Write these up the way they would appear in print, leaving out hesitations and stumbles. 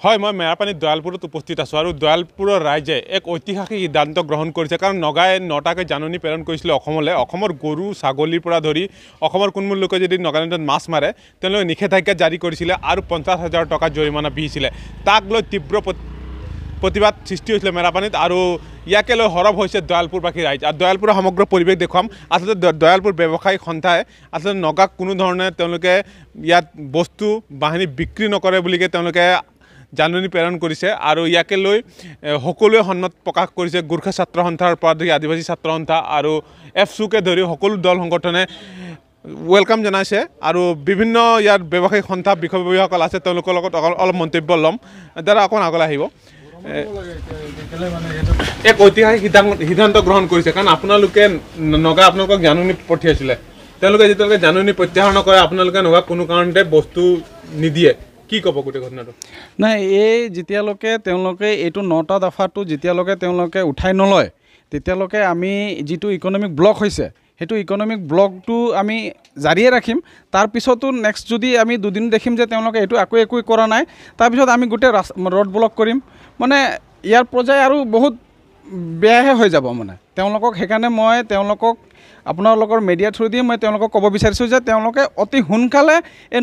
হয় মই মেৰাপানীত দয়ালপুৰত উপস্থিত আছোঁ আৰু দয়ালপুৰৰ ৰাইজে এক ঐতিহাসিক সিদ্ধান্ত গ্ৰহণ কৰিছে কাৰণ নগাই 9টাকৈ জাননী প্ৰেৰণ কৰিছিলে অসমলৈ অসমৰ গৰু ছাগলীৰ পৰা ধৰি অসমৰ কোনোবোৰ লোকে যদি নগালেণ্ডত মাছ মাৰে তেওঁলোকে নিষেধাজ্ঞা জাৰি কৰিছিলে আৰু 50,000 টকা জৰিমনা বিহিছিলে তাক লৈ তীব্ৰ প্ৰতিবাদ সৃষ্টি হৈছিলে মেৰাপানীত আৰু ইয়াকে লৈ হৰব হৈছে দয়ালপুৰবাসী ৰাইজ আৰু দয়ালপুৰৰ সমগ্ৰ পৰিৱেশ দেখুৱাম আচলতে দয়ালপুৰ ব্যৱসায়িক সন্থাই আচলতে নগাক কোনো ধৰণে তেওঁলোকে ইয়াত বস্তু বাহিনী বিক্ৰী নকৰে বুলিকে তেওঁলোকে জাননী প্ৰেৰণ কৰিছে আৰু ইয়াকে লৈ সকলোৱে সন্মত প্ৰকাশ কৰিছে গোৰ্খা ছাত্ৰ সন্থাৰ পৰা ধৰি আদিবাসী ছাত্ৰ সন্থা আৰু এফচুকে ধৰি সকলো দল সংগঠনে ওয়েলকাম জনাইছে আৰু বিভিন্ন ইয়াৰ ব্যৱসায়িক সন্থা বিষয়ববীয়াসকল আছে তেওঁলোকৰ লগত অলপ মন্তব্য ল'ম দাদা অকণ আগলৈ আহিব এক ঐতিহাসিক সিদ্ধান্ত গ্ৰহণ কৰিছে কাৰণ আপোনালোকে নগা আপোনালোকক জাননী পঠিয়াইছিলে তেওঁলোকে যেতিয়ালৈকে জাননী প্ৰত্যাহাৰ নকৰে আপোনালোকে নগাক কোনো কাৰণতে বস্তু নিদিয়ে কি ক'ব গোটেই ঘটনাটো নাই এই যেতিয়ালৈকে তেওঁলোকে এইটো 9টা দফাটো যেতিয়ালৈকে তেওঁলোকে উঠাই নলয় তেতিয়ালৈকে আমি যিটো ইকনমিক ব্লক হৈছে সেইটো ইকনমিক ব্লকটো আমি জাৰিয়ে ৰাখিম তাৰপিছতো নেক্সট যদি আমি দুদিন দেখিম যে তেওঁলোকে এইটো একো কৰা নাই তাৰপিছত আমি গোটেই ৰোড ব্লক কৰিম মানে ইয়াৰ পৰ্যায় আৰু বহুত বেয়াহে হৈ যাব মানে তেওঁলোকক সেইকাৰণে মই তেওঁলোকক আপোনালোকৰ মিডিয়া থ্ৰু দিয়ে মই তেওঁলোকক ক'ব বিচাৰিছোঁ যে তেওঁলোকে অতি সোনকালে এই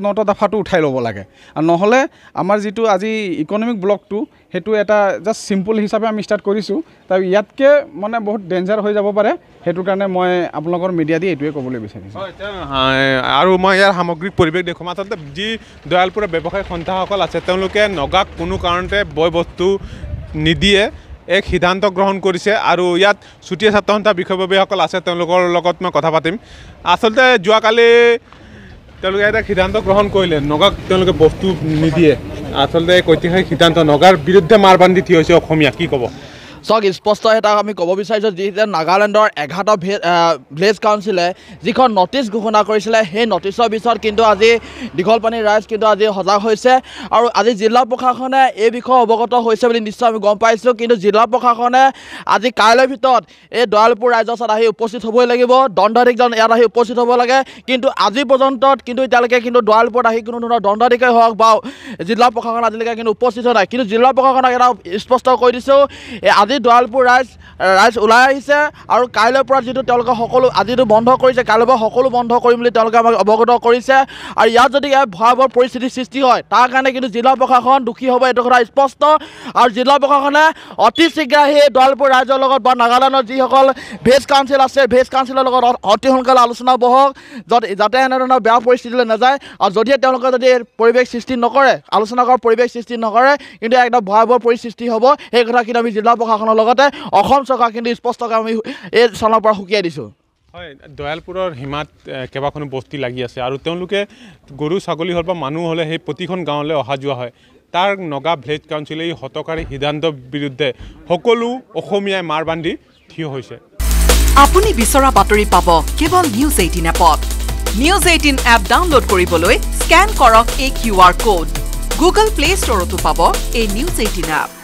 9টা দফাটো উঠাই ল'ব লাগে আৰু নহ'লে আমাৰ যিটো আজি ইকনমিক ব্লকটো সেইটো এটা জাষ্ট চিম্পল হিচাপে আমি ষ্টাৰ্ট কৰিছোঁ তাৰ ইয়াতকৈ মানে বহুত ডেঞ্জাৰ হৈ যাব পাৰে সেইটো কাৰণে মই আপোনালোকৰ মিডিয়া দি এইটোৱে ক'বলৈ বিচাৰিছোঁ আৰু মই ইয়াৰ সামগ্ৰিক পৰিৱেশ দেখুৱাম আচলতে যি দয়ালপুৰৰ ব্যৱসায়িক সন্থাসকল আছে তেওঁলোকে নগাক কোনো কাৰণতে বয় বস্তু নিদিয়ে এক সিদ্ধান্ত গ্ৰহণ কৰিছে আৰু ইয়াত চুতীয়া ছাত্ৰ সন্থা বিষয়ববীয়াসকল আছে তেওঁলোকৰ লগত মই কথা পাতিম আচলতে যোৱাকালি তেওঁলোকে এটা সিদ্ধান্ত গ্ৰহণ কৰিলে নগাক তেওঁলোকে বস্তু নিদিয়ে আচলতে এক ঐতিহাসিক সিদ্ধান্ত নগাৰ বিৰুদ্ধে মাৰ বান্ধি থিয় হৈছে অসমীয়া কি ক'ব চাওক স্পষ্ট এটা আমি ক'ব বিচাৰিছোঁ যিহেতু নাগালেণ্ডৰ 11টা ভিলেজ কাউন্সিলে যিখন নটিচ ঘোষণা কৰিছিলে সেই নটিচৰ পিছত কিন্তু আজি দীঘলপানীৰ ৰাইজ কিন্তু আজি সজাগ হৈছে আৰু আজি জিলা প্ৰশাসনে এই বিষয়ে অৱগত হৈছে বুলি নিশ্চয় আমি গম পাইছোঁ কিন্তু জিলা প্ৰশাসনে আজি কাইলৈৰ ভিতৰত এই দয়ালপুৰ ৰাইজৰ ওচৰত আহি উপস্থিত হ'বই লাগিব দণ্ডাধীশজন ইয়াত আহি উপস্থিত হ'ব লাগে কিন্তু আজি পৰ্যন্ত কিন্তু এতিয়ালৈকে কিন্তু দয়ালপুৰত আহি কোনো ধৰণৰ দণ্ডাধীশই হওক বা জিলা প্ৰশাসন আজিলৈকে কিন্তু উপস্থিত হোৱা নাই কিন্তু জিলা প্ৰশাসনক এটা স্পষ্ট কৈ দিছোঁ আজি দয়ালপুৰ ৰাইজ ওলাই আহিছে আৰু কাইলৈৰ পৰা যিটো তেওঁলোকে সকলো আজিটো বন্ধ কৰিছে কাইলৈৰ পৰা সকলো বন্ধ কৰিম বুলি তেওঁলোকে আমাক অৱগত কৰিছে আৰু ইয়াত যদি ভয়াৱহ পৰিস্থিতিৰ সৃষ্টি হয় তাৰ কাৰণে কিন্তু জিলা প্ৰশাসন দুখী হ'ব এইটো কথা স্পষ্ট আৰু জিলা প্ৰশাসনে অতি শীঘ্ৰে সেই দয়ালপুৰ ৰাইজৰ লগত বা নাগালেণ্ডৰ যিসকল ভিলেজ কাউন্সিল আছে ভিলেজ কাউন্সিলৰ লগত অতি সোনকালে আলোচনা বহক যাতে এনেধৰণৰ বেয়া পৰিস্থিতিলৈ নাযায় আৰু যদিহে তেওঁলোকে যদি পৰিৱেশ সৃষ্টি নকৰে আলোচনা কৰাৰ পৰিৱেশ সৃষ্টি নকৰে কিন্তু একটা ভয়াৱহ পৰিস্থিতি হ'ব সেই কথা কিন্তু আমি জিলা প্ৰশাসনৰ লগতে অসম চৰকাৰ কিন্তু স্পষ্টকৈ আমি এই চনৰ পৰা সুকিয়াই দিছোঁ হয় দয়ালপুৰৰ সীমাত কেইবাখনো বস্তি লাগি আছে আৰু তেওঁলোকে গৰু ছাগলী হ'ল বা মানুহ হ'লে সেই প্ৰতিখন গাঁৱলৈ অহা যোৱা হয় তাৰ নগা ভিলেজ কাউন্সিলে এই হতকাৰী সিদ্ধান্তৰ বিৰুদ্ধে সকলো অসমীয়াই মাৰ বান্ধি থিয় হৈছে আপুনি বিচৰা বাতৰি পাব কেৱল নিউজ 18 এপত নিউজ 18 এপ ডাউনলোড কৰিবলৈ স্ক্যান কৰক এই QR কোড গুগল প্লে ষ্টৰতো পাব এই নিউজ 18 এপ